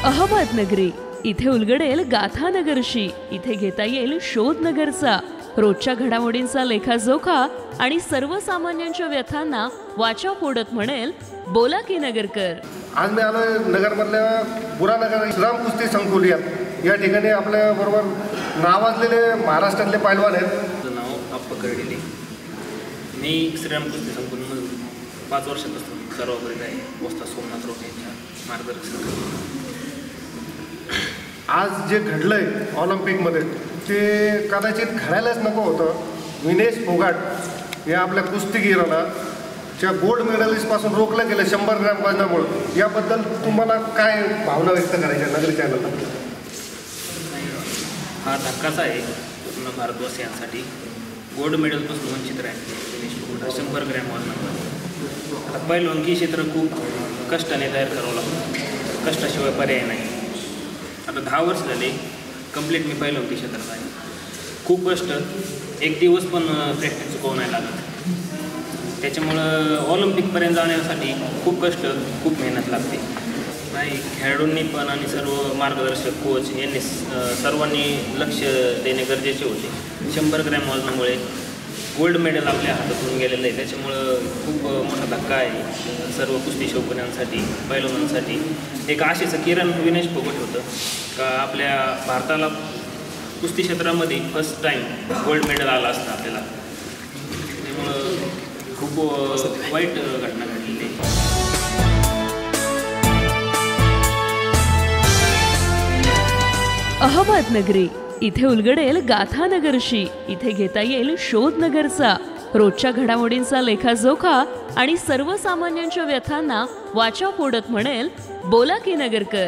अहमदनगरी इथे उलगडेल गाथानगरशी। इथे घेता येईल शोधनगरचा रोजच्या घडामोडींचा लेखाजोखा आणि सर्वसामान्यांच्या व्यथांना वाचा फोडत म्हणेल बोला की नगरकर। आज मी आलोय नगरमधल्या बुरानगर श्रीराम कुस्ती संकुल या ठिकाणी आपल्या बरोबर नावाजलेले महाराष्ट्रातले पैलवान आहेत। नाव आप्पा कर्डिले। मी श्रीराम कुस्ती संकुलमधून 5 वर्षापासून सर्व करीत आहे। वस्ता सोमनाथ रोड यांच्या मार्गदर्शनाखाली। आज जे घडलंय ऑलिम्पिकमध्ये ते कदाचित घडायलाच नको होतं। विनेश फोगाट या आपल्या कुस्तीगीराला ज्या गोल्ड मेडलिस्टपासून रोखलं गेलं 100 ग्रॅम वजनामुळे, याबद्दल तुम्हाला काय भावना व्यक्त करायच्या नगरी चॅनलला? हा धक्काच आहे पूर्ण भारतवासियांसाठी। गोल्ड मेडलपासून वंचित राहिले विनेश फोगाट 100 ग्रॅम वजनामध्ये। आता पहिलवानकी क्षेत्र खूप कष्टाने तयार करावं लागतं, कष्टाशिवाय पर्याय नाही। आता 10 वर्ष झाले कंप्लीट मी पहिलवानकी क्षेत्रात आहे। खूप कष्ट, एक दिवस पण प्रॅक्टिस चुकवू नाही लागत। त्याच्यामुळं ऑलिम्पिकपर्यंत जाण्यासाठी खूप कष्ट, खूप मेहनत लागते। नाही, खेळाडूंनी पण आणि सर्व मार्गदर्शक कोच यांनी सर्वांनी लक्ष देणे गरजेचे होते। 100 ग्रॅम वजनामुळे गोल्ड मेडल आपल्या हातातून गेलेलं आहे। त्याच्यामुळं खूप मोठा धक्का आहे सर्व कुस्ती शौकीनांसाठी, पैलवानांसाठी। एक आशेचं किरण विनेश फोगाट होतं का आपल्या भारताला कुस्ती क्षेत्रामध्ये फर्स्ट टाईम गोल्ड मेडल आला असतं आपल्याला। त्यामुळं खूप वाईट घटना घडलेली आहे। अहमदनगरी इथे उलगडेल गाथानगरशी। इथे घेता येईल शोधनगरचा रोजच्या घडामोडींचा लेखाजोखा आणि सर्वसामान्यांच्या व्यथांना वाचा फोडत म्हणेल बोला की नगरकर।